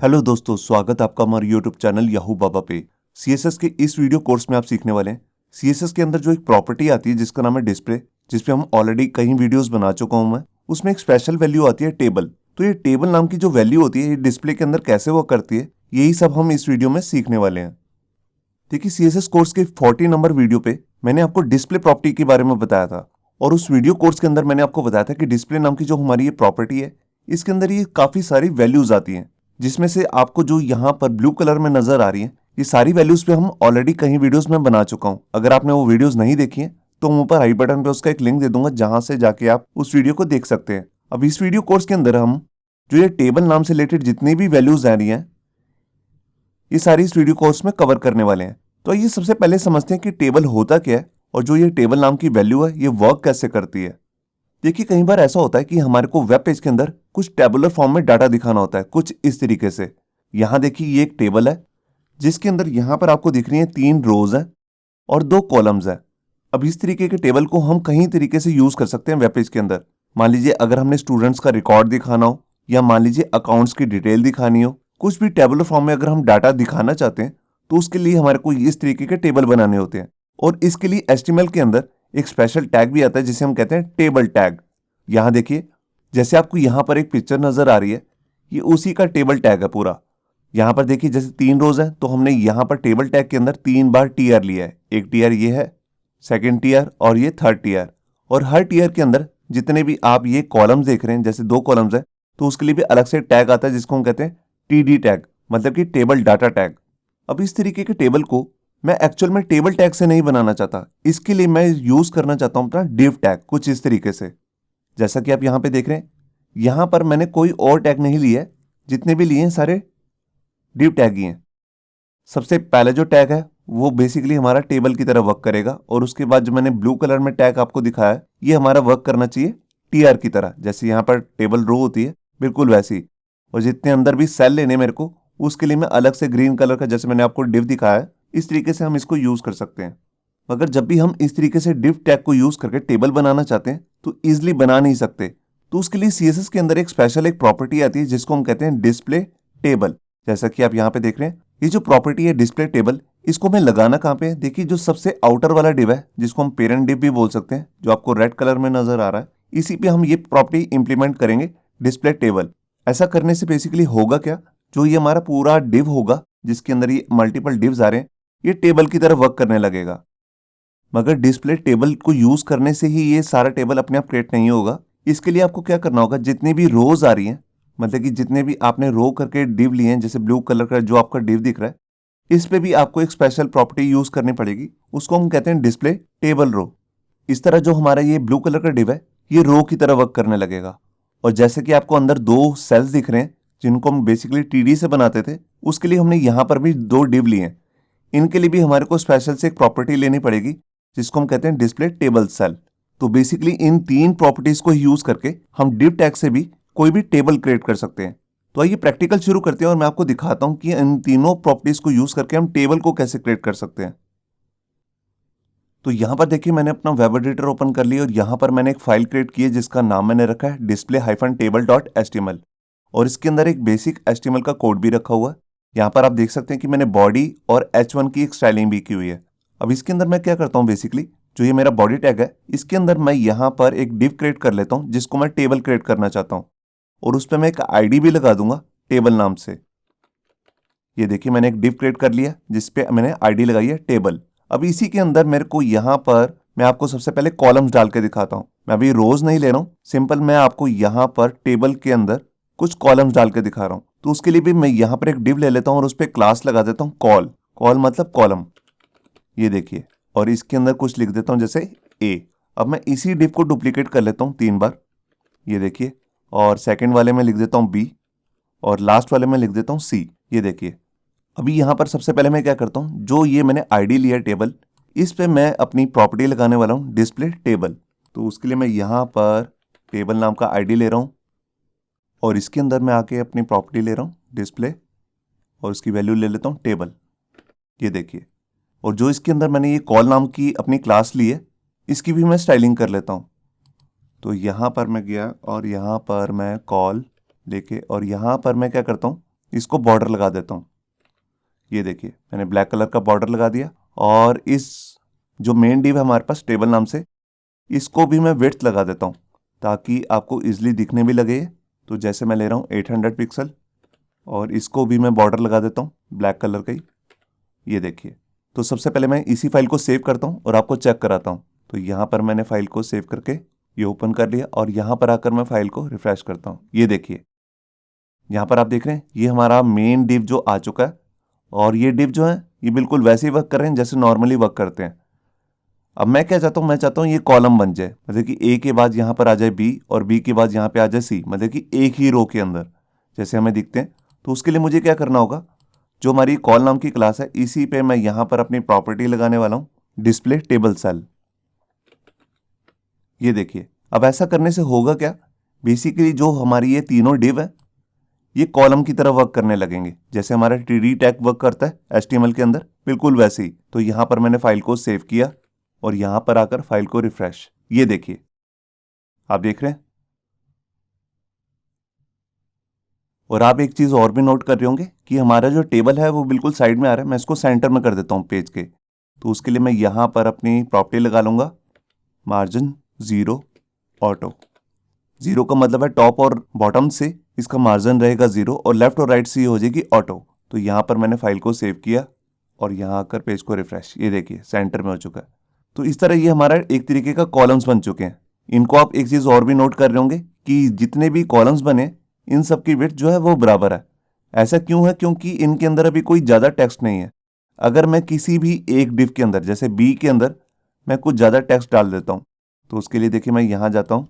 Hello दोस्तों, स्वागत है आपका हमारे यूट्यूब चैनल याहू बाबा पे। सीएसएस के इस वीडियो कोर्स में आप सीखने वाले हैं सीएसएस के अंदर जो एक प्रॉपर्टी आती है जिसका नाम है डिस्प्ले, जिसपे हम ऑलरेडी कई वीडियोस बना चुका हूं मैं। उसमें एक स्पेशल वैल्यू आती है टेबल। तो ये टेबल नाम की जो वैल्यू होती है ये डिस्प्ले के अंदर कैसे वर्क करती है, यही सब हम इस वीडियो में सीखने वाले हैं। देखिए, सीएसएस कोर्स के 40 नंबर वीडियो पे मैंने आपको डिस्प्ले प्रॉपर्टी के बारे में बताया था, और उस वीडियो कोर्स के अंदर मैंने आपको बताया था कि डिस्प्ले नाम की जो हमारी ये प्रॉपर्टी है, इसके अंदर ये काफी सारी वैल्यूज आती हैं, जिसमें से आपको जो यहाँ पर ब्लू कलर में नजर आ रही है, ये सारी वैल्यूज पे हम ऑलरेडी कहीं वीडियोस में बना चुका हूँ। अगर आपने वो वीडियोस नहीं देखी है तो मैं ऊपर आई बटन पे उसका एक लिंक दे दूंगा, जहां से जाके आप उस वीडियो को देख सकते हैं। अब इस वीडियो कोर्स के अंदर हम जो ये टेबल नाम से रिलेटेड जितनी भी वैल्यूज आ रही हैं, ये सारी इस वीडियो कोर्स में कवर करने वाले हैं। तो आइए सबसे पहले समझते हैं कि टेबल होता क्या है और जो ये टेबल नाम की वैल्यू है ये वर्क कैसे करती है। देखिए, कई बार ऐसा होता है कि हमारे को वेब पेज के अंदर कुछ टेबुलर फॉर्म में डाटा दिखाना होता है, कुछ इस तरीके से। यहाँ देखिए, ये एक टेबल है जिसके अंदर यहाँ पर आपको दिख रही है 3 रोज हैं और 2 कॉलम्स हैं। अब इस तरीके के टेबल को हम कई तरीके से यूज कर सकते हैं वेब पेज के अंदर। मान लीजिए अगर हमने स्टूडेंट्स का रिकॉर्ड दिखाना हो, या मान लीजिए अकाउंट्स की डिटेल दिखानी हो, कुछ भी टेबुलर फॉर्म में अगर हम डाटा दिखाना चाहते हैं तो उसके लिए हमारे को इस तरीके के टेबल बनाने होते हैं। और इसके लिए HTML के अंदर एक स्पेशल टैग भी आता है जिसे हम कहते हैं टेबल टैग। यहाँ देखिए, जैसे आपको यहाँ पर एक पिक्चर नजर आ रही है, ये उसी का टेबल टैग है पूरा। यहाँ पर देखिए, जैसे 3 रोज है तो हमने यहाँ पर टेबल टैग के अंदर 3 बार टीआर लिया है। एक टीआर ये है, सेकेंड टीआर और ये थर्ड टीआर। और हर टीआर के अंदर जितने भी आप ये कॉलम्स देख रहे हैं, जैसे 2 कॉलम्स है तो उसके लिए भी अलग से टैग आता है जिसको हम कहते हैं TD टैग, मतलब कि टेबल डाटा टैग। अब इस तरीके के टेबल को मैं एक्चुअल में टेबल टैग से नहीं बनाना चाहता, इसके लिए मैं यूज करना चाहता हूं अपना डिव टैग, कुछ इस तरीके से। जैसा कि आप यहां पे देख रहे हैं, यहां पर मैंने कोई और टैग नहीं लिया है, जितने भी लिए हैं सारे डिव टैग ही हैं। सबसे पहले जो टैग है वो बेसिकली हमारा टेबल की तरह वर्क करेगा, और उसके बाद जो मैंने ब्लू कलर में टैग आपको दिखाया है ये हमारा वर्क करना चाहिए टीआर की तरह, जैसे यहाँ पर टेबल रो होती है बिल्कुल वैसी। और जितने अंदर भी सेल लेने मेरे को, उसके लिए मैं अलग से ग्रीन कलर का, जैसे मैंने आपको डिव दिखाया है, इस तरीके से हम इसको यूज कर सकते हैं। मगर जब भी हम इस तरीके से डिव टैग को यूज करके टेबल बनाना चाहते हैं तो इजिली बना नहीं सकते। तो उसके लिए सीएसएस के अंदर एक स्पेशल एक प्रॉपर्टी आती है जिसको हम कहते हैं डिस्प्ले टेबल। जैसा कि आप यहाँ पे देख रहे हैं, ये जो प्रॉपर्टी है डिस्प्ले टेबल, इसको हमें लगाना कहाँ पे है। देखिए, जो सबसे आउटर वाला डिव है जिसको हम पेरेंट डिव भी बोल सकते हैं, जो आपको रेड कलर में नजर आ रहा है, इसी पे हम ये प्रॉपर्टी इंप्लीमेंट करेंगे, डिस्प्ले टेबल। ऐसा करने से बेसिकली होगा क्या, जो ये हमारा पूरा डिव होगा जिसके अंदर ये मल्टीपल डिव्स आ रहे हैं, ये टेबल की तरह वर्क करने लगेगा। मगर डिस्प्ले टेबल को यूज करने से ही ये सारा टेबल अपने आप क्रिएट नहीं होगा। इसके लिए आपको क्या करना होगा, जितनी भी रोज आ रही हैं, मतलब कि जितने भी आपने रो करके डिव लिए हैं, जैसे ब्लू कलर का जो आपका डिव दिख रहा है, इस पे भी आपको एक स्पेशल प्रॉपर्टी यूज करनी पड़ेगी, उसको हम कहते हैं डिस्प्ले टेबल रो। इस तरह जो हमारा ये ब्लू कलर का डिव है ये रो की तरह वर्क करने लगेगा। और जैसे कि आपको अंदर 2 सेल्स दिख रहे हैं जिनको हम बेसिकली TD से बनाते थे, उसके लिए हमने यहाँ पर भी 2 डिव लिए हैं। इनके लिए भी हमारे को स्पेशल से एक प्रॉपर्टी लेनी पड़ेगी जिसको हम कहते हैं डिस्प्ले टेबल सेल। तो बेसिकली इन 3 प्रॉपर्टीज को यूज करके हम डिव टैग से भी कोई भी टेबल क्रिएट कर सकते हैं। तो आइए प्रैक्टिकल शुरू करते हैं और मैं आपको दिखाता हूं कि इन तीनों प्रॉपर्टीज को यूज करके हम टेबल को कैसे क्रिएट कर सकते हैं। तो यहां पर देखिए, मैंने अपना वेब एडिटर ओपन कर लिया और यहां पर मैंने एक फाइल क्रिएट की है जिसका नाम मैंने रखा है display-table.html, और इसके अंदर एक बेसिक HTML का कोड भी रखा हुआ है। यहाँ पर आप देख सकते हैं कि मैंने बॉडी और H1 की एक स्टाइलिंग भी की हुई है। अब इसके अंदर मैं क्या करता हूँ, बेसिकली जो ये मेरा बॉडी टैग है, इसके अंदर मैं यहाँ पर एक डिव क्रिएट कर लेता हूँ जिसको मैं टेबल क्रिएट करना चाहता हूँ, और उस पर मैं एक ID भी लगा दूंगा टेबल नाम से। ये देखिए, मैंने एक डिव क्रिएट कर लिया जिसपे मैंने ID लगाई है टेबल। अब इसी के अंदर मेरे को यहाँ पर मैं आपको सबसे पहले कॉलम्स डाल के दिखाता हूँ। मैं अभी रोज नहीं ले रहा हूँ, सिंपल मैं आपको यहाँ पर टेबल के अंदर कुछ कॉलम्स डाल के दिखा रहा हूँ। तो उसके लिए भी मैं यहाँ पर एक डिव ले लेता हूँ और उस पर क्लास लगा देता हूँ कॉल। कॉल मतलब कॉलम, ये देखिए, और इसके अंदर कुछ लिख देता हूँ जैसे A। अब मैं इसी डिव को डुप्लीकेट कर लेता हूँ 3 बार, ये देखिए, और सेकेंड वाले में लिख देता हूँ B, और लास्ट वाले में लिख देता हूँ C, ये देखिए। अभी यहाँ पर सबसे पहले मैं क्या करता हूँ, जो ये मैंने ID लिया टेबल, इस पे मैं अपनी प्रॉपर्टी लगाने वाला हूँ डिस्प्ले टेबल। तो उसके लिए मैं यहाँ पर टेबल नाम का ID ले रहा हूँ, और इसके अंदर मैं आके अपनी प्रॉपर्टी ले रहा हूँ डिस्प्ले, और उसकी वैल्यू ले लेता हूँ टेबल, ये देखिए। और जो इसके अंदर मैंने ये कॉल नाम की अपनी क्लास ली है, इसकी भी मैं स्टाइलिंग कर लेता हूँ। तो यहाँ पर मैं गया और यहाँ पर मैं कॉल लेके, और यहाँ पर मैं क्या करता हूँ, इसको बॉर्डर लगा देता हूँ। ये देखिए मैंने ब्लैक कलर का बॉर्डर लगा दिया। और इस जो मेन डिव है हमारे पास टेबल नाम से, इसको भी मैं विड्थ लगा देता हूँ ताकि आपको इजीली दिखने भी लगे। तो जैसे मैं ले रहा हूँ 800 पिक्सल और इसको भी मैं बॉर्डर लगा देता हूँ ब्लैक कलर का ही। ये देखिए, तो सबसे पहले मैं इसी फाइल को सेव करता हूँ और आपको चेक कराता हूँ। तो यहाँ पर मैंने फाइल को सेव करके ये ओपन कर लिया और यहाँ पर आकर मैं फाइल को रिफ्रेश करता हूँ। ये देखिए यहाँ पर आप देख रहे हैं ये हमारा मेन डिव जो आ चुका है और ये डिव जो है ये बिल्कुल वैसे ही वर्क कर रहे हैं जैसे नॉर्मली वर्क करते हैं। अब मैं क्या चाहता हूँ, मैं चाहता हूँ ये कॉलम बन जाए, मतलब कि ए के बाद यहाँ पर आ जाए बी और बी के बाद यहाँ पे आ जाए सी, मतलब कि एक ही रो के अंदर जैसे हमें दिखते हैं। तो उसके लिए मुझे क्या करना होगा, जो हमारी कॉल नाम की क्लास है इसी पे मैं यहाँ पर अपनी प्रॉपर्टी लगाने वाला हूँ, डिस्प्ले टेबल सेल। ये देखिए अब ऐसा करने से होगा क्या, बेसिकली जो हमारी ये तीनों डिव है ये कॉलम की तरह वर्क करने लगेंगे जैसे हमारा टीडी टैग वर्क करता है एचटीएमएल के अंदर, बिल्कुल वैसे ही। तो यहाँ पर मैंने फाइल को सेव किया और यहाँ पर आकर फाइल को रिफ्रेश, ये देखिए आप देख रहे हैं। और आप एक चीज़ और भी नोट कर रहे होंगे कि हमारा जो टेबल है वो बिल्कुल साइड में आ रहा है। मैं इसको सेंटर में कर देता हूँ पेज के। तो उसके लिए मैं यहाँ पर अपनी प्रॉपर्टी लगा लूँगा, मार्जिन 0 ऑटो। 0 का मतलब है टॉप और बॉटम से इसका मार्जिन रहेगा 0 और लेफ्ट और राइट से ये हो जाएगी ऑटो। तो यहाँ पर मैंने फाइल को सेव किया और यहाँ आकर पेज को रिफ्रेश, ये देखिए सेंटर में हो चुका है। तो इस तरह ये हमारा एक तरीके का कॉलम्स बन चुके हैं। इनको आप एक चीज़ और भी नोट कर रहे होंगे कि जितने भी कॉलम्स बने इन सब की विड्थ जो है वो बराबर है। ऐसा क्यों है, क्योंकि इनके अंदर अभी कोई ज़्यादा टेक्स्ट नहीं है। अगर मैं किसी भी एक डिव के अंदर जैसे बी के अंदर मैं कुछ ज़्यादा टेक्स्ट डाल देता हूँ, तो उसके लिए देखिए मैं यहाँ जाता हूँ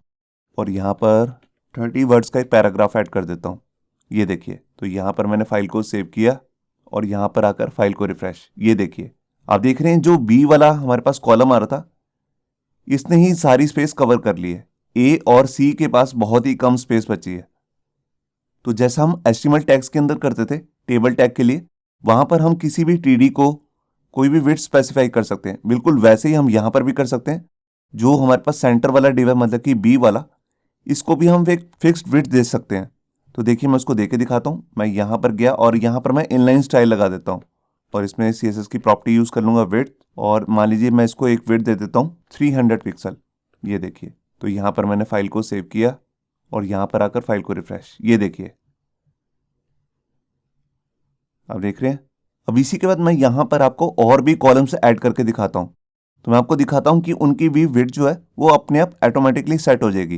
और यहाँ पर 30 वर्ड्स का एक पैराग्राफ ऐड कर देता हूँ। ये देखिए, तो यहाँ पर मैंने फाइल को सेव किया और यहाँ पर आकर फाइल को रिफ्रेश, ये देखिए आप देख रहे हैं जो बी वाला हमारे पास कॉलम आ रहा था इसने ही सारी स्पेस कवर कर ली है। ए और सी के पास बहुत ही कम स्पेस बची है। तो जैसा हम एचटीएमएल टैग्स के अंदर करते थे टेबल टैग के लिए, वहां पर हम किसी भी टीडी को कोई भी विड्थ स्पेसिफाई कर सकते हैं, बिल्कुल वैसे ही हम यहाँ पर भी कर सकते हैं। जो हमारे पास सेंटर वाला डिव है मतलब कि बी वाला, इसको भी हम एक फिक्स्ड विड्थ दे सकते हैं। तो देखिए मैं उसको दे के दिखाता हूँ। मैं यहाँ पर गया और यहाँ पर मैं इनलाइन स्टाइल लगा देता हूँ और इसमें CSS की प्रॉपर्टी यूज़ कर लूँगा विड्थ, और मान लीजिए मैं इसको एक विड्थ दे देता हूँ 300 पिक्सल। ये देखिए, तो यहाँ पर मैंने फाइल को सेव किया और यहाँ पर आकर फाइल को रिफ्रेश, ये देखिए आप देख रहे हैं। अब इसी के बाद मैं यहाँ पर आपको और भी कॉलम्स ऐड करके दिखाता हूँ। तो मैं आपको दिखाता हूँ कि उनकी भी विड्थ जो है वो अपने आप ऑटोमेटिकली सेट हो जाएगी।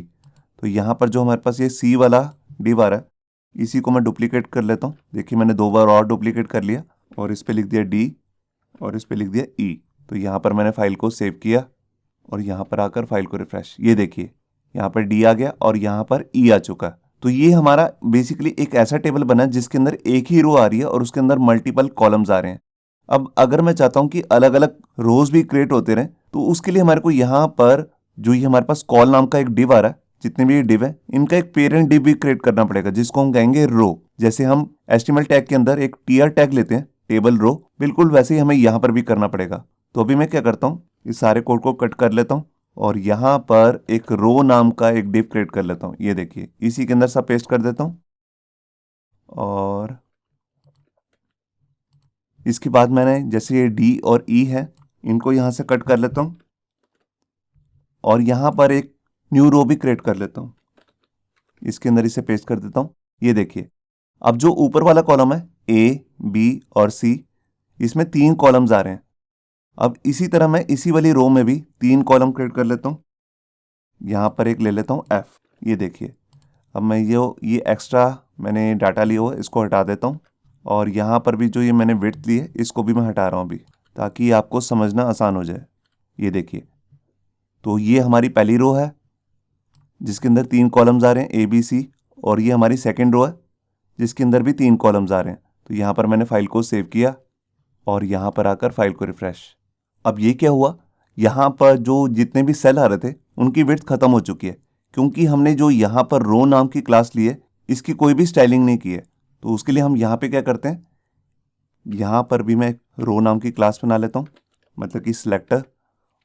तो यहाँ पर जो हमारे पास ये सी वाला डिव आ रहा है इसी को मैं डुप्लीकेट कर लेता हूँ। देखिए मैंने 2 बार और डुप्लीकेट कर लिया और इस पर लिख दिया डी और इस पर लिख दिया ई। तो यहाँ पर मैंने फाइल को सेव किया और यहाँ पर आकर फाइल को रिफ्रेश, ये देखिए यहाँ पर डी आ गया और यहाँ पर ई आ चुका है। तो ये हमारा बेसिकली एक ऐसा टेबल बना है जिसके अंदर एक ही रो आ रही है और उसके अंदर मल्टीपल कॉलम्स आ रहे हैं। अब अगर मैं चाहता हूँ कि अलग अलग रोज भी क्रिएट होते रहें, तो उसके लिए हमारे को यहाँ पर जो ये हमारे पास कॉल नाम का एक डिव आ रहा है, जितने भी ये डिव है इनका एक पेरेंट डिव भी क्रिएट करना पड़ेगा जिसको हम कहेंगे रो। जैसे हम एचटीएमएल टैग के अंदर एक टीआर टैग लेते हैं टेबल रो, बिल्कुल वैसे ही हमें यहाँ पर भी करना पड़ेगा। तो अभी मैं क्या करता हूँ, इस सारे कोड को कट कर लेता हूँ और यहाँ पर एक रो नाम का एक डिव क्रिएट कर लेता हूँ। ये देखिए इसी के अंदर सब पेस्ट कर देता हूँ और इसके बाद मैंने जैसे ये डी और ई है इनको यहाँ से कट कर लेता हूँ और यहाँ पर एक न्यू रो भी क्रिएट कर लेता हूँ। इसके अंदर इसे पेस्ट कर देता हूँ। ये देखिए अब जो ऊपर वाला कॉलम है ए बी और सी, इसमें 3 कॉलम्स आ रहे हैं। अब इसी तरह मैं इसी वाली रो में भी 3 कॉलम क्रिएट कर लेता हूँ। यहाँ पर एक ले लेता हूँ एफ, ये देखिए अब मैं ये एक्स्ट्रा मैंने डाटा लिया हुआ है इसको हटा देता हूँ और यहाँ पर भी जो ये मैंने विड्थ ली है इसको भी मैं हटा रहा हूँ अभी, ताकि आपको समझना आसान हो जाए। ये देखिए तो ये हमारी पहली रो है जिसके अंदर 3 कॉलम्स आ रहे हैं ए बी सी, और ये हमारी सेकेंड रो है जिसके अंदर भी 3 कॉलम्स आ रहे हैं। तो यहाँ पर मैंने फाइल को सेव किया और यहाँ पर आकर फाइल को रिफ्रेश। अब ये क्या हुआ, यहाँ पर जो जितने भी सेल आ रहे थे उनकी विड्थ खत्म हो चुकी है, क्योंकि हमने जो यहाँ पर रो नाम की क्लास ली है इसकी कोई भी स्टाइलिंग नहीं की है। तो उसके लिए हम यहाँ पे क्या करते हैं, यहाँ पर भी मैं रो नाम की क्लास बना लेता हूँ, मतलब कि सिलेक्टर,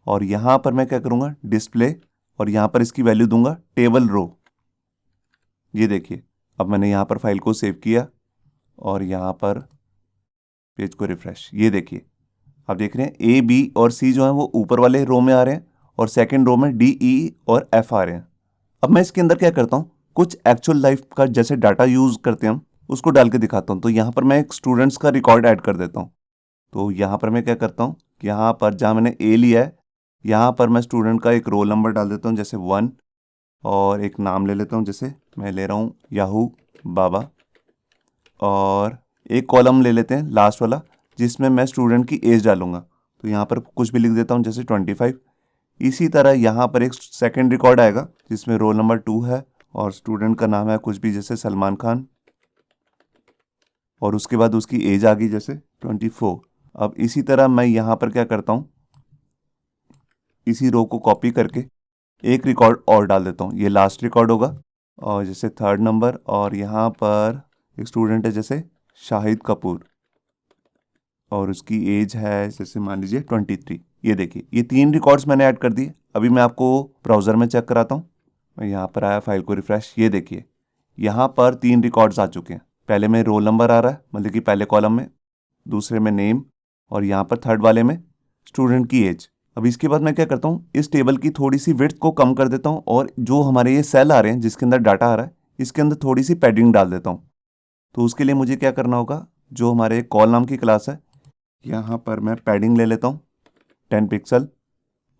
और यहाँ पर मैं क्या करूँगा डिस्प्ले, और यहाँ पर इसकी वैल्यू दूंगा टेबल रो। ये देखिए अब मैंने यहाँ पर फाइल को सेव किया और यहाँ पर पेज को रिफ्रेश। ये देखिए आप देख रहे हैं ए बी और सी जो है वो ऊपर वाले रो में आ रहे हैं और सेकंड रो में डी ई और एफ आ रहे हैं। अब मैं इसके अंदर क्या करता हूँ, कुछ एक्चुअल लाइफ का जैसे डाटा यूज करते हैं हम उसको डाल के दिखाता हूँ। तो यहाँ पर मैं एक स्टूडेंट्स का रिकॉर्ड ऐड कर देता हूँ। तो यहाँ पर मैं क्या करता हूँ, यहाँ पर जहाँ मैंने ए लिया है यहाँ पर मैं स्टूडेंट का एक रोल नंबर डाल देता हूँ जैसे 1 और एक नाम ले लेता हूँ, जैसे मैं ले रहा हूँ याहू बाबा, और एक कॉलम ले लेते हैं लास्ट वाला जिसमें मैं स्टूडेंट की एज डालूंगा। तो यहाँ पर कुछ भी लिख देता हूँ जैसे 25। इसी तरह यहाँ पर एक सेकंड रिकॉर्ड आएगा जिसमें रोल नंबर 2 है और स्टूडेंट का नाम है कुछ भी जैसे सलमान खान, और उसके बाद उसकी एज आ गई जैसे 24। अब इसी तरह मैं यहाँ पर क्या करता हूँ, इसी रो को कॉपी करके एक रिकॉर्ड और डाल देता हूँ, ये लास्ट रिकॉर्ड होगा और जैसे 3rd नंबर, और यहाँ पर एक स्टूडेंट है जैसे शाहिद कपूर और उसकी एज है जैसे मान लीजिए 23। ये देखिए ये 3 रिकॉर्ड्स मैंने ऐड कर दिए। अभी मैं आपको ब्राउज़र में चेक कराता हूँ। मैं यहाँ पर आया, फाइल को रिफ्रेश, ये देखिए यहाँ पर 3 रिकॉर्ड्स आ चुके हैं। पहले में रोल नंबर आ रहा है मतलब कि पहले कॉलम में, दूसरे में नेम, और यहाँ पर थर्ड वाले में स्टूडेंट की एज। अब इसके बाद मैं क्या करता हूँ, इस टेबल की थोड़ी सी विड्थ को कम कर देता हूँ और जो हमारे ये सेल आ रहे हैं जिसके अंदर डाटा आ रहा है इसके अंदर थोड़ी सी पैडिंग डाल देता हूँ। तो उसके लिए मुझे क्या करना होगा, जो हमारे कॉल नाम की क्लास है यहाँ पर मैं पैडिंग ले लेता हूँ 10 पिक्सल,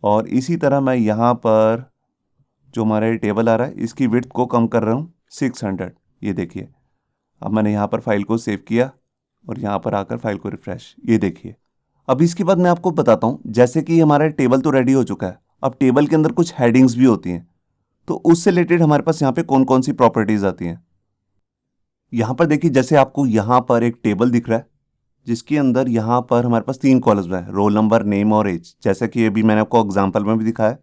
और इसी तरह मैं यहाँ पर जो हमारा टेबल आ रहा है इसकी विड्थ को कम कर रहा हूँ 600। ये देखिए अब मैंने यहाँ पर फाइल को सेव किया और यहाँ पर आकर फाइल को रिफ्रेश, ये देखिए। अब इसके बाद मैं आपको बताता हूँ, जैसे कि हमारा टेबल तो रेडी हो चुका है, अब टेबल के अंदर कुछ हेडिंग्स भी होती हैं, तो उससे रिलेटेड हमारे पास यहाँ पे कौन कौन सी प्रॉपर्टीज आती हैं। यहाँ पर देखिए जैसे आपको यहाँ पर एक टेबल दिख रहा है जिसके अंदर यहाँ पर हमारे पास 3 कॉलम्स हैं, रोल नंबर, नेम और एज, जैसा कि अभी मैंने आपको एग्जाम्पल में भी दिखाया।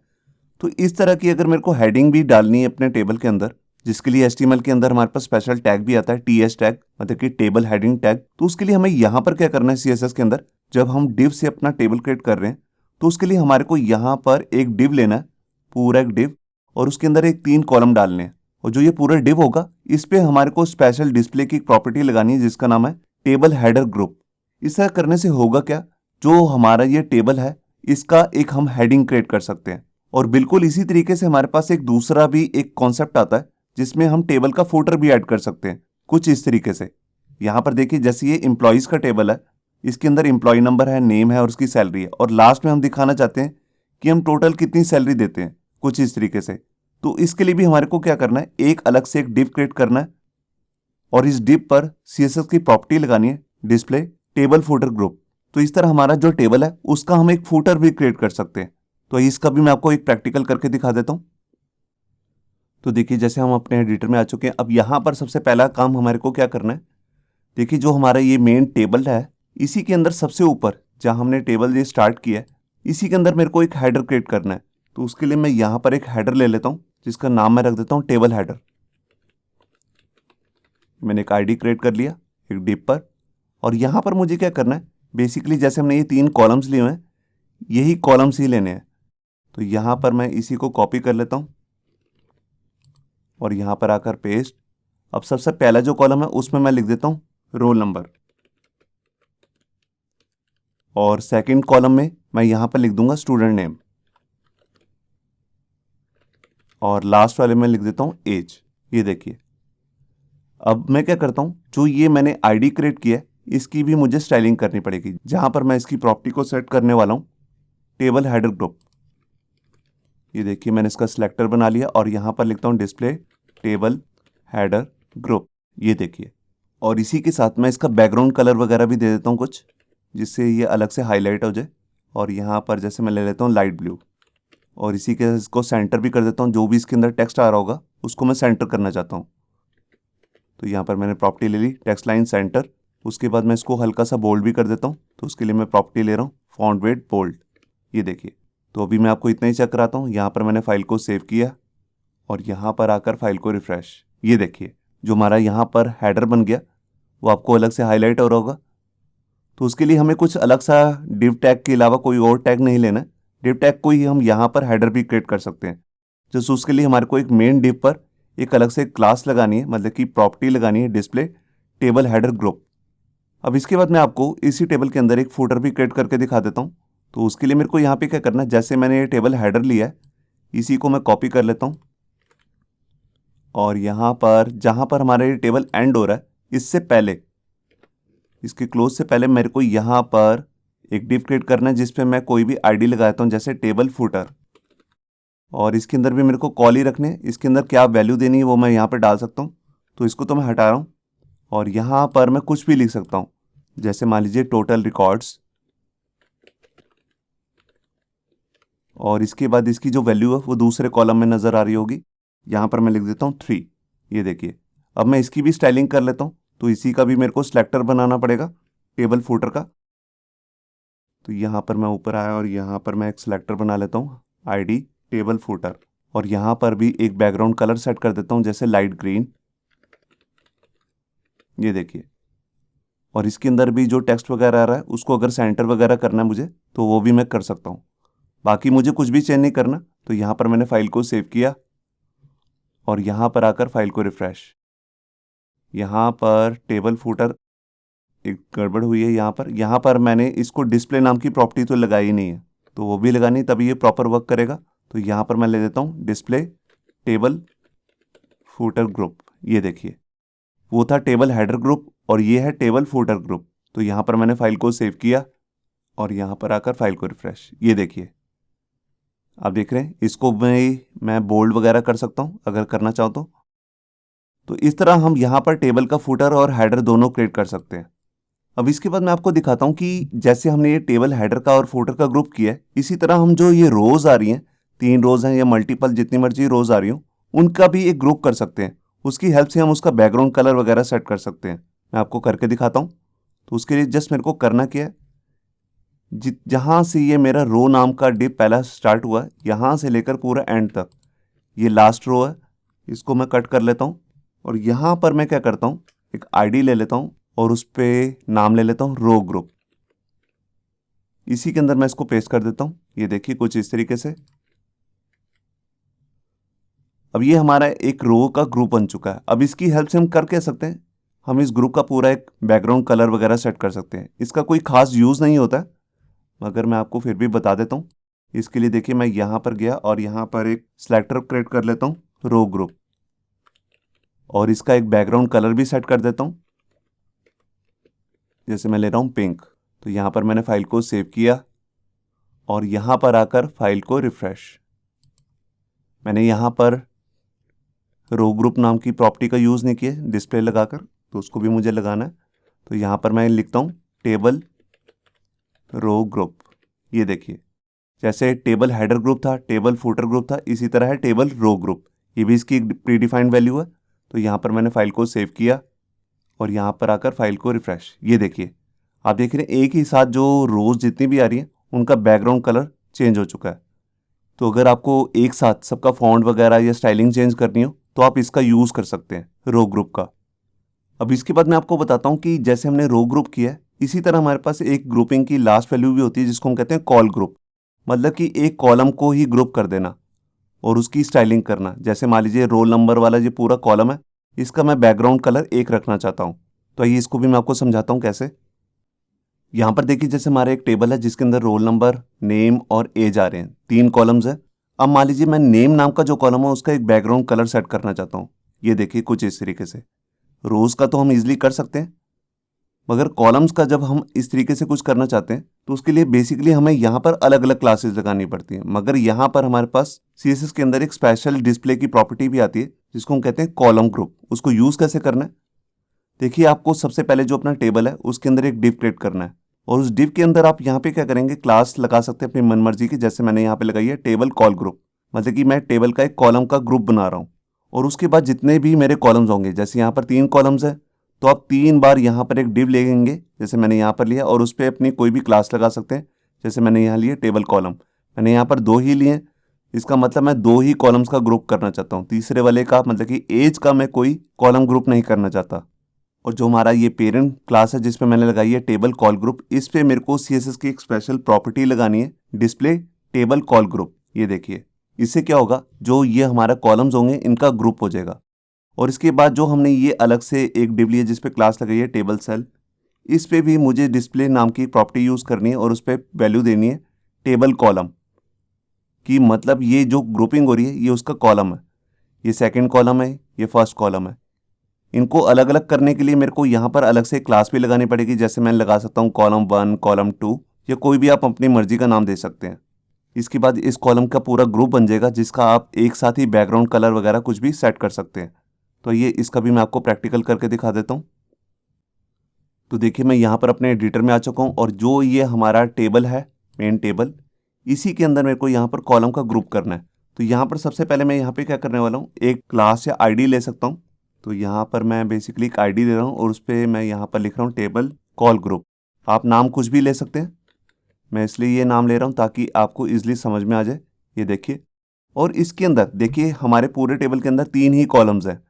तो इस तरह की अगर मेरे को हेडिंग भी डालनी है अपने टेबल के अंदर, जिसके लिए HTML के अंदर हमारे पास स्पेशल टैग भी आता है TS टैग, मतलब कि टेबल हेडिंग टैग। तो उसके लिए हमें यहाँ पर क्या करना है, CSS के अंदर जब हम डिव से अपना टेबल क्रिएट कर रहे हैं तो उसके लिए हमारे को यहाँ पर एक डिव लेना है, पूरा एक डिव, और उसके अंदर एक 3 कॉलम डालने हैं। और जो ये पूरा डिव होगा इस पे हमारे को स्पेशल डिस्प्ले की प्रॉपर्टी लगानी है जिसका नाम है टेबल हेडर ग्रुप। इस तरह करने से होगा क्या, जो हमारा ये टेबल है इसका एक हम हेडिंग क्रिएट कर सकते हैं। और बिल्कुल इसी तरीके से हमारे पास एक दूसरा भी एक कॉन्सेप्ट आता है जिसमें हम टेबल का फुटर भी ऐड कर सकते हैं कुछ इस तरीके से। यहाँ पर देखिए जैसे ये एम्प्लॉयज़ का टेबल है, इसके अंदर एम्प्लॉय नंबर है, नेम है और उसकी सैलरी है, और लास्ट में हम दिखाना चाहते हैं कि हम टोटल कितनी सैलरी देते हैं, कुछ इस तरीके से। तो इसके लिए भी हमारे को क्या करना है, एक अलग से एक डिव क्रिएट करना है और इस डिव पर CSS की प्रॉपर्टी लगानी है, डिस्प्ले टेबल फुटर ग्रुप। तो इस तरह हमारा जो टेबल है उसका हम एक फुटर भी क्रिएट कर सकते हैं। तो इसका भी मैं आपको एक प्रैक्टिकल करके दिखा देता हूँ। तो देखिए जैसे हम अपने एडिटर में आ चुके हैं। अब यहाँ पर सबसे पहला काम हमारे को क्या करना है, देखिए जो हमारा ये मेन टेबल है इसी के अंदर सबसे ऊपर जहाँ हमने टेबल ये स्टार्ट किया है इसी के अंदर मेरे को एक हेडर क्रिएट करना है। तो उसके लिए मैं यहाँ पर एक हेडर ले लेता हूँ जिसका नाम मैं रख देता हूँ टेबल हेडर। मैंने एक ID क्रिएट कर लिया एक डिव पर, और यहाँ पर मुझे क्या करना है, बेसिकली जैसे हमने ये 3 कॉलम्स लिए हुए हैं यही कॉलम्स ही लेने हैं। तो यहाँ पर मैं इसी को कॉपी कर लेता हूँ और यहाँ पर आकर पेस्ट। अब सबसे पहला जो कॉलम है उसमें मैं लिख देता हूँ रोल नंबर, और सेकंड कॉलम में मैं यहाँ पर लिख दूंगा स्टूडेंट नेम, और लास्ट वाले में लिख देता हूँ एज। ये देखिए अब मैं क्या करता हूँ, जो ये मैंने ID क्रिएट किया है इसकी भी मुझे स्टाइलिंग करनी पड़ेगी, जहाँ पर मैं इसकी प्रॉपर्टी को सेट करने वाला हूँ टेबल हेडर ग्रुप। ये देखिए मैंने इसका सिलेक्टर बना लिया और यहाँ पर लिखता हूँ डिस्प्ले टेबल हेडर ग्रुप। ये देखिए, और इसी के साथ मैं इसका बैकग्राउंड कलर वगैरह भी दे देता हूँ कुछ, जिससे ये अलग से हाईलाइट हो जाए। और यहाँ पर जैसे मैं ले लेता हूँ लाइट ब्लू, और इसी के इसको सेंटर भी कर देता हूँ, जो भी इसके अंदर टेक्स्ट आ रहा होगा उसको मैं सेंटर करना चाहता हूँ। तो यहाँ पर मैंने प्रॉपर्टी ले ली टेक्स्ट लाइन सेंटर। उसके बाद मैं इसको हल्का सा बोल्ड भी कर देता हूँ, तो उसके लिए मैं प्रॉपर्टी ले रहा हूँ फॉन्ट वेट बोल्ड। ये देखिए, तो अभी मैं आपको इतना ही चेक कराता हूँ। यहाँ पर मैंने फाइल को सेव किया और यहाँ पर आकर फाइल को रिफ्रेश। ये देखिए जो हमारा यहाँ पर हेडर बन गया वो आपको अलग से हाईलाइट हो रहा होगा। तो उसके लिए हमें कुछ अलग सा डिव टैग के अलावा कोई और टैग नहीं लेना है। डिव टैग को ही हम यहाँ पर हेडर भी क्रिएट कर सकते हैं। जैसे उसके लिए हमारे को एक मेन डिव पर एक अलग से क्लास लगानी है, मतलब कि प्रॉपर्टी लगानी है डिस्प्ले टेबल हेडर ग्रुप। अब इसके बाद मैं आपको इसी टेबल के अंदर एक फुटर भी क्रिएट करके दिखा देता हूँ। तो उसके लिए मेरे को यहाँ पे क्या करना है, जैसे मैंने ये टेबल हेडर लिया है इसी को मैं कॉपी कर लेता हूँ और यहाँ पर जहाँ पर हमारा ये टेबल एंड हो रहा है इससे पहले, इसके क्लोज से पहले मेरे को यहाँ पर एक डिव क्रिएट करना है जिसपे मैं कोई भी आईडी लगा देता हूँ, जैसे टेबल फुटर। और इसके अंदर भी मेरे को कॉल ही रखने हैं, इसके अंदर क्या वैल्यू देनी है वो मैं यहाँ पर डाल सकता हूँ। तो इसको तो मैं हटा रहा हूँ और यहाँ पर मैं कुछ भी लिख सकता हूँ, जैसे मान लीजिए टोटल रिकॉर्ड्स, और इसके बाद इसकी जो वैल्यू है वो दूसरे कॉलम में नज़र आ रही होगी। यहाँ पर मैं लिख देता हूँ 3। ये देखिए, अब मैं इसकी भी स्टाइलिंग कर लेता हूँ। तो इसी का भी मेरे को सिलेक्टर बनाना पड़ेगा टेबल फुटर का। तो यहाँ पर मैं ऊपर आया और यहाँ पर मैं एक सिलेक्टर बना लेता हूँ आईडी टेबल फुटर, और यहाँ पर भी एक बैकग्राउंड कलर सेट कर देता हूँ जैसे लाइट ग्रीन। ये देखिए, और इसके अंदर भी जो टेक्स्ट वगैरह आ रहा है उसको अगर सेंटर वगैरह करना है मुझे तो वो भी मैं कर सकता हूँ। बाकी मुझे कुछ भी चेंज नहीं करना। तो यहाँ पर मैंने फाइल को सेव किया और यहाँ पर आकर फाइल को रिफ्रेश। यहाँ पर टेबल फुटर एक गड़बड़ हुई है, यहाँ पर मैंने इसको डिस्प्ले नाम की प्रॉपर्टी तो लगाई नहीं है, तो वो भी लगानी तभी ये प्रॉपर वर्क करेगा। तो यहाँ पर मैं ले देता हूँ डिस्प्ले टेबल फुटर ग्रुप। ये देखिए, वो था टेबल हेडर ग्रुप और ये है टेबल फुटर ग्रुप। तो यहाँ पर मैंने फाइल को सेव किया और यहाँ पर आकर फाइल को रिफ्रेश। ये देखिए, आप देख रहे हैं, इसको मैं बोल्ड वगैरह कर सकता हूँ अगर करना चाहो तो इस तरह हम यहाँ पर टेबल का फुटर और हेडर दोनों क्रिएट कर सकते हैं। अब इसके बाद मैं आपको दिखाता हूँ कि जैसे हमने ये टेबल हेडर का और फुटर का ग्रुप किया है, इसी तरह हम जो ये रोज़ आ रही हैं, 3 रोज़ हैं या मल्टीपल जितनी मर्जी रोज़ आ रही हो, उनका भी एक ग्रुप कर सकते हैं। उसकी हेल्प से हम उसका बैकग्राउंड कलर वगैरह सेट कर सकते हैं। मैं आपको करके दिखाता हूँ। तो उसके लिए जस्ट मेरे को करना क्या है, जहाँ से ये मेरा रो नाम का डिव पहला स्टार्ट हुआ, यहाँ से लेकर पूरा एंड तक ये लास्ट रो है, इसको मैं कट कर लेता हूँ और यहाँ पर मैं क्या करता हूँ, एक आईडी ले लेता हूँ और उस पर नाम ले लेता हूँ रो ग्रुप। इसी के अंदर मैं इसको पेस्ट कर देता हूँ। ये देखिए कुछ इस तरीके से। अब ये हमारा एक रो का ग्रुप बन चुका है। अब इसकी हेल्प से हम कर क्या सकते हैं, हम इस ग्रुप का पूरा एक बैकग्राउंड कलर वगैरह सेट कर सकते हैं। इसका कोई खास यूज़ नहीं होता है, मगर मैं आपको फिर भी बता देता हूँ। इसके लिए देखिए, मैं यहाँ पर गया और यहाँ पर एक सिलेक्टर क्रिएट कर लेता हूँ रो ग्रुप, और इसका एक बैकग्राउंड कलर भी सेट कर देता हूँ, जैसे मैं ले रहा हूँ पिंक। तो यहाँ पर मैंने फाइल को सेव किया और यहाँ पर आकर फाइल को रिफ्रेश। मैंने यहाँ पर रो ग्रुप नाम की प्रॉपर्टी का यूज़ नहीं किया डिस्प्ले लगाकर, तो उसको भी मुझे लगाना है। तो यहाँ पर मैं लिखता हूँ टेबल रो ग्रुप। ये देखिए, जैसे टेबल हेडर ग्रुप था, टेबल फुटर ग्रुप था, इसी तरह है टेबल रो ग्रुप। ये भी इसकी प्री डिफाइंड वैल्यू है। तो यहाँ पर मैंने फाइल को सेव किया और यहाँ पर आकर फाइल को रिफ्रेश। ये देखिए, आप देख रहे हैं एक ही साथ जो रोज़ जितनी भी आ रही हैं उनका बैकग्राउंड कलर चेंज हो चुका है। तो अगर आपको एक साथ सबका फॉन्ट वगैरह या स्टाइलिंग चेंज करनी हो तो आप इसका यूज़ कर सकते हैं रो ग्रुप का। अब इसके बाद मैं आपको बताता हूँ कि जैसे हमने रो ग्रुप किया है, इसी तरह हमारे पास एक ग्रुपिंग की लास्ट वैल्यू भी होती है जिसको हम कहते हैं कॉल ग्रुप। मतलब कि एक कॉलम को ही ग्रुप कर देना और उसकी स्टाइलिंग करना। जैसे मान लीजिए रोल नंबर वाला ये पूरा कॉलम है, इसका मैं बैकग्राउंड कलर एक रखना चाहता हूँ। तो आइए इसको भी मैं आपको समझाता हूँ कैसे। यहाँ पर देखिए, जैसे हमारा एक टेबल है जिसके अंदर रोल नंबर, नेम और एज आ रहे हैं, 3 कॉलम्स हैं। अब मान लीजिए मैं नेम नाम का जो कॉलम है उसका एक बैकग्राउंड कलर सेट करना चाहता हूँ। ये देखिए कुछ इस तरीके से। रोज़ का तो हम इजीली कर सकते हैं, मगर कॉलम्स का जब हम इस तरीके से कुछ करना चाहते हैं तो उसके लिए बेसिकली हमें यहाँ पर अलग अलग क्लासेस लगानी पड़ती हैं। मगर यहाँ पर हमारे पास CSS के अंदर एक स्पेशल डिस्प्ले की प्रॉपर्टी भी आती है जिसको हम कहते हैं कॉलम ग्रुप। उसको यूज़ कैसे करना है, देखिए, आपको सबसे पहले जो अपना टेबल है उसके अंदर एक डिव क्रिएट करना है और उस डिव के अंदर आप यहाँ पे क्या करेंगे, क्लास लगा सकते हैं अपनी मनमर्जी की। जैसे मैंने यहाँ पे लगाई है टेबल कॉल ग्रुप, मतलब कि मैं टेबल का एक कॉलम का ग्रुप बना रहा हूँ। और उसके बाद जितने भी मेरे कॉलम्स होंगे, जैसे यहाँ पर 3 कॉलम्स हैं, तो आप 3 बार यहाँ पर एक डिव लेंगे, जैसे मैंने यहाँ पर लिया, और उस पर अपनी कोई भी क्लास लगा सकते हैं। जैसे मैंने यहाँ लिया टेबल कॉलम, मैंने यहाँ पर 2 ही लिए। इसका मतलब मैं 2 ही कॉलम्स का ग्रुप करना चाहता हूँ। तीसरे वाले का मतलब कि एज का मैं कोई कॉलम ग्रुप नहीं करना चाहता। और जो हमारा ये पेरेंट क्लास है जिस पे मैंने लगाई है टेबल कॉल ग्रुप, इस पे मेरे को CSS की एक स्पेशल प्रॉपर्टी लगानी है, डिस्प्ले टेबल कॉल ग्रुप। ये देखिए, इससे क्या होगा, जो ये हमारा कॉलम्स होंगे इनका ग्रुप हो जाएगा। और इसके बाद जो हमने ये अलग से एक डिव लिया जिस पे क्लास लगाई है टेबल सेल, इस पे भी मुझे डिस्प्ले नाम की प्रॉपर्टी यूज़ करनी है और उस पर वैल्यू देनी है टेबल कॉलम की, मतलब ये जो ग्रुपिंग हो रही है ये उसका कॉलम है, ये सेकंड कॉलम है, ये फर्स्ट कॉलम है। इनको अलग अलग करने के लिए मेरे को यहाँ पर अलग से क्लास भी लगानी पड़ेगी, जैसे मैं लगा सकता हूँ कॉलम 1, कॉलम 2, या कोई भी आप अपनी मर्जी का नाम दे सकते हैं। इसके बाद इस कॉलम का पूरा ग्रुप बन जाएगा जिसका आप एक साथ ही बैकग्राउंड कलर वगैरह कुछ भी सेट कर सकते हैं। तो ये इसका भी मैं आपको प्रैक्टिकल करके दिखा देता हूँ। तो देखिए मैं यहाँ पर अपने एडिटर में आ चुका हूँ और जो ये हमारा टेबल है, मेन टेबल, इसी के अंदर मेरे को यहाँ पर कॉलम का ग्रुप करना है। तो यहाँ पर सबसे पहले मैं यहाँ पे क्या करने वाला हूँ, एक क्लास या आईडी ले सकता हूँ। तो यहाँ पर मैं बेसिकली एक आईडी दे रहा हूँ और उस पर मैं यहाँ पर लिख रहा हूँ टेबल कॉल ग्रुप। आप नाम कुछ भी ले सकते हैं, मैं इसलिए ये नाम ले रहा हूँ ताकि आपको ईजिली समझ में आ जाए। ये देखिए, और इसके अंदर देखिए हमारे पूरे टेबल के अंदर 3 ही कॉलम्स हैं,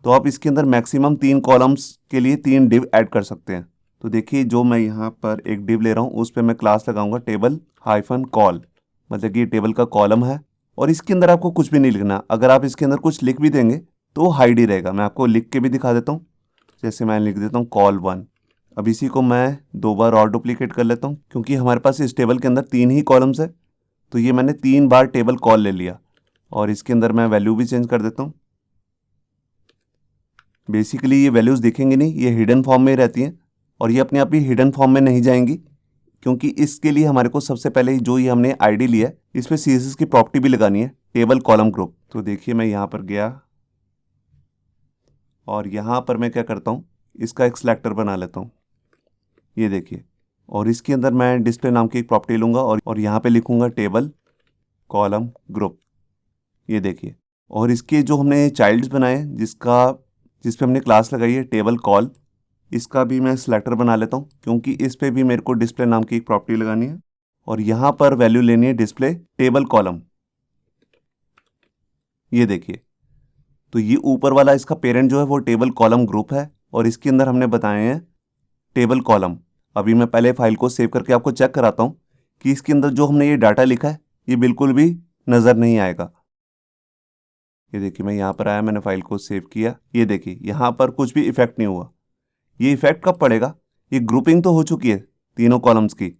तो आप इसके अंदर मैक्सिमम 3 कॉलम्स के लिए 3 डिव ऐड कर सकते हैं। तो देखिए जो मैं यहाँ पर एक डिव ले रहा हूँ उस पर मैं क्लास लगाऊंगा टेबल हाइफन कॉल, मतलब कि ये टेबल का कॉलम है और इसके अंदर आपको कुछ भी नहीं लिखना। अगर आप इसके अंदर कुछ लिख भी देंगे तो वो हाइड ही रहेगा। मैं आपको लिख के भी दिखा देता हूँ, जैसे मैं लिख देता हूँ कॉल 1। अब इसी को मैं 2 बार और डुप्लीकेट कर लेता हूँ क्योंकि हमारे पास इस टेबल के अंदर 3 ही कॉलम्स है। तो ये मैंने 3 बार टेबल कॉल ले लिया और इसके अंदर मैं वैल्यू भी चेंज कर देता हूँ। बेसिकली ये वैल्यूज़ दिखेंगी नहीं, ये हिडन फॉर्म में रहती हैं और ये अपने आप ही हिडन फॉर्म में नहीं जाएंगी क्योंकि इसके लिए हमारे को सबसे पहले जो ये हमने आईडी लिया है इस पर CSS की प्रॉपर्टी भी लगानी है, टेबल कॉलम ग्रुप। तो देखिए मैं यहाँ पर गया और यहाँ पर मैं क्या करता हूँ, इसका एक सिलेक्टर बना लेता हूँ, ये देखिए, और इसके अंदर मैं डिस्प्ले नाम की एक प्रॉपर्टी लूँगा और यहाँ पे लिखूँगा टेबल कॉलम ग्रुप, ये देखिए। और इसके जो हमने चाइल्ड्स बनाए हैं जिस पे हमने क्लास लगाई है टेबल कॉल, इसका भी मैं सिलेक्टर बना लेता हूँ क्योंकि इस पे भी मेरे को डिस्प्ले नाम की एक प्रॉपर्टी लगानी है और यहाँ पर वैल्यू लेनी है डिस्प्ले टेबल कॉलम, ये देखिए। तो ये ऊपर वाला इसका पेरेंट जो है वो टेबल कॉलम ग्रुप है और इसके अंदर हमने बताए हैं टेबल कॉलम। अभी मैं पहले फाइल को सेव करके आपको चेक कराता हूँ कि इसके अंदर जो हमने ये डाटा लिखा है ये बिल्कुल भी नज़र नहीं आएगा। ये देखिए मैं यहाँ पर आया, मैंने फाइल को सेव किया, ये देखिए यहाँ पर कुछ भी इफेक्ट नहीं हुआ। ये इफेक्ट कब पड़ेगा, ये ग्रुपिंग तो हो चुकी है तीनों कॉलम्स की,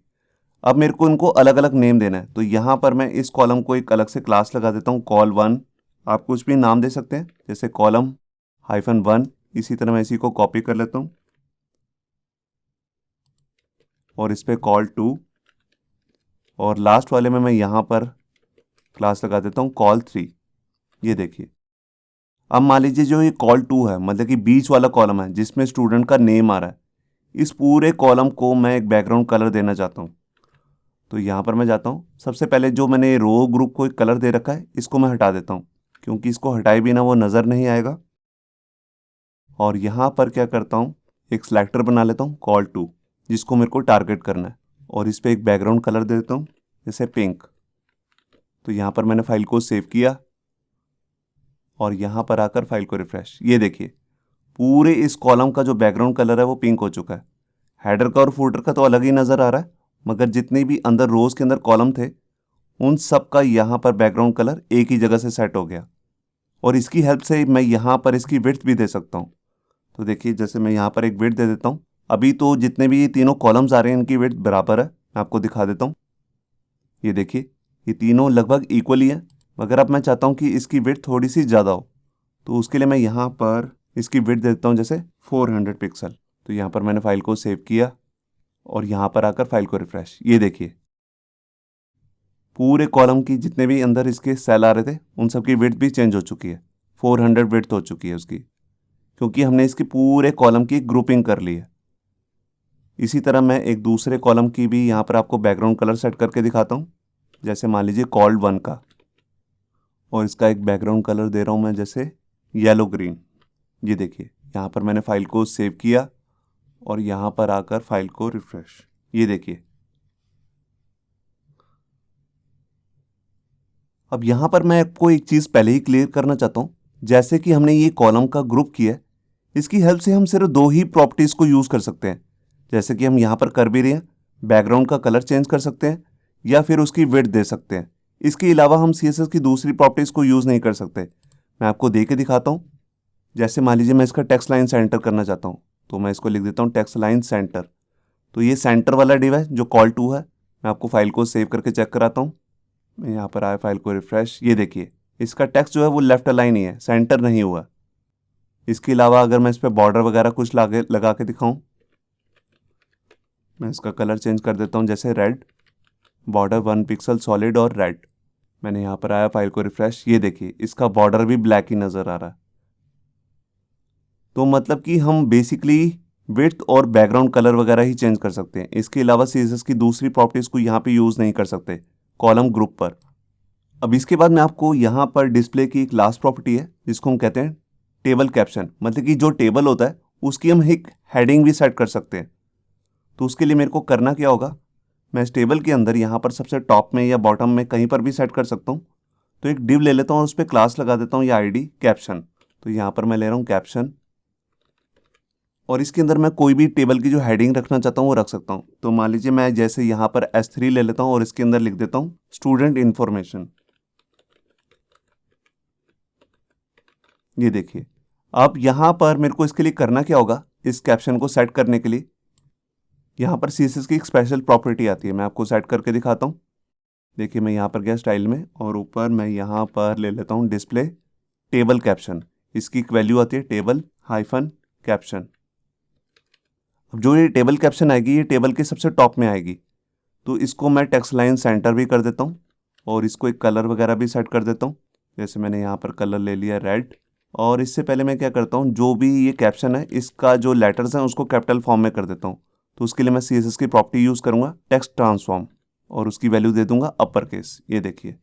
अब मेरे को इनको अलग अलग नेम देना है। तो यहाँ पर मैं इस कॉलम को एक अलग से क्लास लगा देता हूँ कॉल 1। आप कुछ भी नाम दे सकते हैं जैसे कॉलम हाइफन 1। इसी तरह मैं इसी को कॉपी कर लेता हूँ और इस पर कॉल 2 और लास्ट वाले में मैं यहाँ पर क्लास लगा देता हूँ कॉल 3, ये देखिए। अब मान लीजिए जो ये कॉल 2 है, मतलब कि बीच वाला कॉलम है जिसमें स्टूडेंट का नेम आ रहा है, इस पूरे कॉलम को मैं एक बैकग्राउंड कलर देना चाहता हूँ। तो यहाँ पर मैं जाता हूँ, सबसे पहले जो मैंने रो ग्रुप को एक कलर दे रखा है इसको मैं हटा देता हूँ क्योंकि इसको हटाए बिना वो नज़र नहीं आएगा। और यहाँ पर क्या करता हूँ, एक सिलेक्टर बना लेता हूँ कॉल 2 जिसको मेरे को टारगेट करना है और इस पर एक बैकग्राउंड कलर दे देता हूँ जैसे पिंक। तो यहाँ पर मैंने फाइल को सेव किया और यहाँ पर आकर फाइल को रिफ्रेश, ये देखिए पूरे इस कॉलम का जो बैकग्राउंड कलर है वो पिंक हो चुका है। हेडर का और फुटर का तो अलग ही नज़र आ रहा है, मगर जितने भी अंदर रोज़ के अंदर कॉलम थे उन सब का यहाँ पर बैकग्राउंड कलर एक ही जगह से सेट हो गया। और इसकी हेल्प से मैं यहाँ पर इसकी विड्थ भी दे सकता हूँ। तो देखिए जैसे मैं यहाँ पर एक विड्थ दे देता हूँ, अभी तो जितने भी ये तीनों कॉलम्स आ रहे हैं इनकी विड्थ बराबर है। मैं आपको दिखा देता हूँ, ये देखिए ये तीनों लगभग इक्वली है, मगर अब मैं चाहता हूँ कि इसकी विड्थ थोड़ी सी ज़्यादा हो, तो उसके लिए मैं यहाँ पर इसकी विड्थ दे देता हूँ जैसे 400 पिक्सल। तो यहाँ पर मैंने फाइल को सेव किया और यहाँ पर आकर फाइल को रिफ्रेश, ये देखिए पूरे कॉलम की जितने भी अंदर इसके सेल आ रहे थे उन सब की विड्थ भी चेंज हो चुकी है, 400 विड्थ हो चुकी है उसकी, क्योंकि हमने इसके पूरे कॉलम की ग्रुपिंग कर ली है। इसी तरह मैं एक दूसरे कॉलम की भी यहाँ पर आपको बैकग्राउंड कलर सेट करके दिखाता हूँ, जैसे मान लीजिए कॉल्ड 1 का, और इसका एक बैकग्राउंड कलर दे रहा हूँ मैं जैसे येलो ग्रीन। ये देखिए यहाँ पर मैंने फाइल को सेव किया और यहाँ पर आकर फाइल को रिफ्रेश, ये देखिए। अब यहाँ पर मैं आपको एक चीज़ पहले ही क्लियर करना चाहता हूँ, जैसे कि हमने ये कॉलम का ग्रुप किया है, इसकी हेल्प से हम सिर्फ 2 ही प्रॉपर्टीज़ को यूज़ कर सकते हैं, जैसे कि हम यहाँ पर कर भी रहे हैं, बैकग्राउंड का कलर चेंज कर सकते हैं या फिर उसकी विड्थ दे सकते हैं। इसके अलावा हम CSS की दूसरी प्रॉपर्टीज़ को यूज़ नहीं कर सकते। मैं आपको दे के दिखाता हूँ, जैसे मान लीजिए मैं इसका टेक्स्ट लाइन से एंटर करना चाहता हूँ, तो मैं इसको लिख देता हूँ टेक्स्ट अलाइन सेंटर। तो ये सेंटर वाला डिव है जो कॉल टू है। मैं आपको फाइल को सेव करके चेक कराता हूँ। मैं यहाँ पर आया, फाइल को रिफ्रेश, ये देखिए इसका टेक्स्ट जो है वो लेफ्ट अलाइन ही है, सेंटर नहीं हुआ। इसके अलावा अगर मैं इस पर बॉर्डर वगैरह कुछ लगा के दिखाऊँ, मैं इसका कलर चेंज कर देता हूँ, जैसे रेड, बॉर्डर 1 पिक्सल सॉलिड और रेड। मैंने यहाँ पर आया, फाइल को रिफ्रेश, ये देखिए इसका बॉर्डर भी ब्लैक ही नज़र आ रहा है। तो मतलब कि हम बेसिकली विड्थ और बैकग्राउंड कलर वगैरह ही चेंज कर सकते हैं। इसके अलावा सीएसएस की दूसरी प्रॉपर्टीज़ को यहाँ पे यूज़ नहीं कर सकते कॉलम ग्रुप पर। अब इसके बाद मैं आपको यहाँ पर डिस्प्ले की एक लास्ट प्रॉपर्टी है जिसको हम कहते हैं टेबल कैप्शन। मतलब कि जो टेबल होता है उसकी हम एक हेडिंग भी सेट कर सकते हैं। तो उसके लिए मेरे को करना क्या होगा, मैं इस टेबल के अंदर यहाँ पर सबसे टॉप में या बॉटम में कहीं पर भी सेट कर सकता हूँ। तो एक डिव ले लेता हूँ और उस पर क्लास लगा देता हूँ या आईडी कैप्शन। तो यहाँ पर मैं ले रहा हूँ कैप्शन और इसके अंदर मैं कोई भी टेबल की जो हेडिंग रखना चाहता हूँ वो रख सकता हूँ। तो मान लीजिए मैं जैसे यहाँ पर S3 ले लेता हूँ और इसके अंदर लिख देता हूँ स्टूडेंट इन्फॉर्मेशन। ये देखिए, अब यहाँ पर मेरे को इसके लिए करना क्या होगा, इस कैप्शन को सेट करने के लिए यहाँ पर CSS की एक स्पेशल प्रॉपर्टी आती है, मैं आपको सेट करके दिखाता हूँ। देखिए मैं यहाँ पर गया स्टाइल में और ऊपर मैं यहाँ पर ले लेता हूँ डिस्प्ले टेबल कैप्शन। इसकी एक वैल्यू आती है टेबल हाइफन कैप्शन। अब जो ये टेबल कैप्शन आएगी ये टेबल के सबसे टॉप में आएगी। तो इसको मैं टेक्स्ट लाइन सेंटर भी कर देता हूँ और इसको एक कलर वगैरह भी सेट कर देता हूँ। जैसे मैंने यहाँ पर कलर ले लिया रेड। और इससे पहले मैं क्या करता हूँ, जो भी ये कैप्शन है इसका जो लेटर्स हैं उसको कैपिटल फॉर्म में कर देता हूँ। तो उसके लिए मैं CSS की प्रॉपर्टी यूज़ करूँगा टेक्स्ट ट्रांसफॉर्म और उसकी वैल्यू दे दूंगा अपर केस। ये देखिए,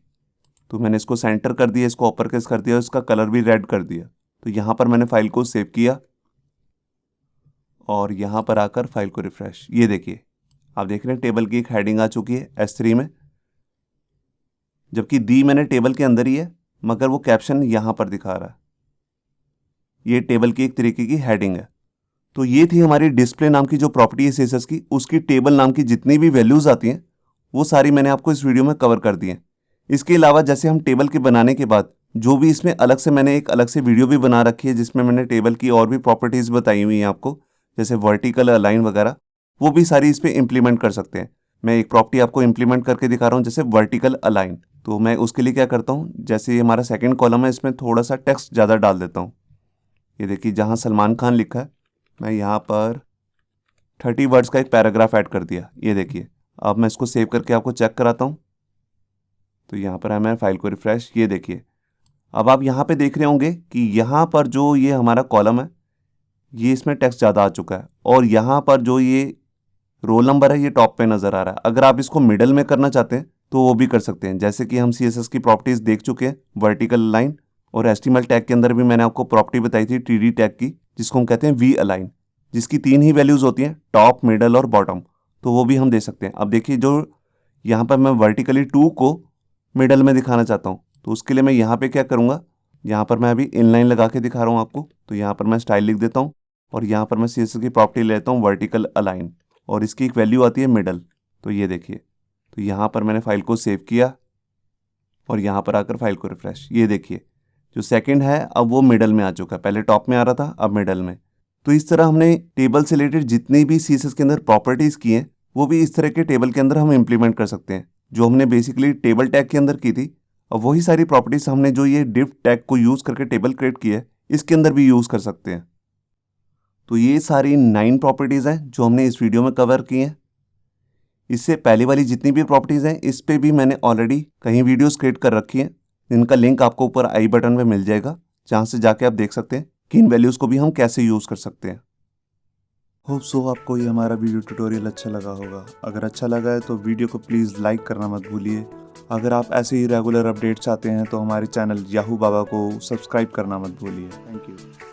तो मैंने इसको सेंटर कर दिया, इसको अपर केस कर दिया, इसका कलर भी रेड कर दिया। तो यहाँ पर मैंने फाइल को सेव किया और यहाँ पर आकर फाइल को रिफ्रेश, ये देखिए आप देख रहे हैं टेबल की एक हेडिंग आ चुकी है S3 में, जबकि दी मैंने टेबल के अंदर ही है मगर वो कैप्शन यहाँ पर दिखा रहा है। ये टेबल की एक तरीके की हेडिंग है। तो ये थी हमारी डिस्प्ले नाम की जो प्रॉपर्टी है CSS की, उसकी टेबल नाम की जितनी भी वैल्यूज़ आती हैं वो सारी मैंने आपको इस वीडियो में कवर कर दी हैं। इसके अलावा जैसे हम टेबल के बनाने के बाद जो भी इसमें अलग से मैंने एक अलग से वीडियो भी बना रखी है जिसमें मैंने टेबल की और भी प्रॉपर्टीज़ बताई हुई हैं आपको, जैसे वर्टिकल अलाइन वगैरह, वो भी सारी इस पर इम्प्लीमेंट कर सकते हैं। मैं एक प्रॉपर्टी आपको इम्प्लीमेंट करके दिखा रहा हूँ जैसे वर्टिकल अलाइन। तो मैं उसके लिए क्या करता हूँ, जैसे ये हमारा सेकेंड कॉलम है इसमें थोड़ा सा टेक्स्ट ज़्यादा डाल देता हूँ। ये देखिए जहाँ सलमान खान लिखा है मैं यहाँ पर 30 वर्ड्स का एक पैराग्राफ ऐड कर दिया। ये देखिए, अब मैं इसको सेव करके आपको चेक कराता हूँ। तो यहाँ पर है, मैं फाइल को रिफ्रेश, ये देखिए अब आप यहाँ पे देख रहे होंगे कि यहाँ पर जो ये हमारा कॉलम है ये इसमें टेक्स्ट ज़्यादा आ चुका है और यहाँ पर जो ये रोल नंबर है ये टॉप पे नज़र आ रहा है। अगर आप इसको मिडल में करना चाहते हैं तो वो भी कर सकते हैं। जैसे कि हम CSS की प्रॉपर्टीज़ देख चुके हैं वर्टिकल लाइन, और HTML टैग के अंदर भी मैंने आपको प्रॉपर्टी बताई थी TD टैग की जिसको हम कहते हैं V अलाइन, जिसकी 3 ही वैल्यूज़ होती हैं टॉप, मिडल और बॉटम। तो वो भी हम दे सकते हैं। अब देखिए जो यहाँ पर मैं वर्टिकली 2 को मिडल में दिखाना चाहता हूँ तो उसके लिए मैं यहाँ पे क्या करूँगा, यहाँ पर मैं अभी इनलाइन लगा के दिखा रहा हूँ आपको। तो यहाँ पर मैं स्टाइल लिख देता हूँ और यहाँ पर मैं CSS की प्रॉपर्टी लेता हूँ वर्टिकल अलाइन और इसकी एक वैल्यू आती है मिडल। तो ये देखिए, तो यहाँ पर मैंने फाइल को सेव किया और यहाँ पर आकर फाइल को रिफ्रेश, ये देखिए जो सेकंड है अब वो मिडल में आ चुका है, पहले टॉप में आ रहा था अब मिडल में। तो इस तरह हमने टेबल से रिलेटेड जितनी भी CSS के अंदर प्रॉपर्टीज़ की हैं वो भी इस तरह के टेबल के अंदर हम इम्प्लीमेंट कर सकते हैं। जो हमने बेसिकली टेबल टैग के अंदर की थी, अब वही सारी प्रॉपर्टीज़ हमने जो ये डिव टैग को यूज़ करके टेबल क्रिएट की है इसके अंदर भी यूज़ कर सकते हैं। तो ये सारी 9 प्रॉपर्टीज़ हैं जो हमने इस वीडियो में कवर की हैं। इससे पहले वाली जितनी भी प्रॉपर्टीज़ हैं इस पे भी मैंने ऑलरेडी कहीं वीडियोस क्रिएट कर रखी हैं, जिनका लिंक आपको ऊपर आई बटन में मिल जाएगा, जहाँ से जाके आप देख सकते हैं कि इन वैल्यूज़ को भी हम कैसे यूज़ कर सकते हैं। होप सो आपको ये हमारा वीडियो ट्यूटोरियल अच्छा लगा होगा। अगर अच्छा लगा है तो वीडियो को प्लीज़ लाइक करना मत भूलिए। अगर आप ऐसे ही रेगुलर अपडेट चाहते हैं तो हमारे चैनल याहू बाबा को सब्सक्राइब करना मत भूलिए। Thank you.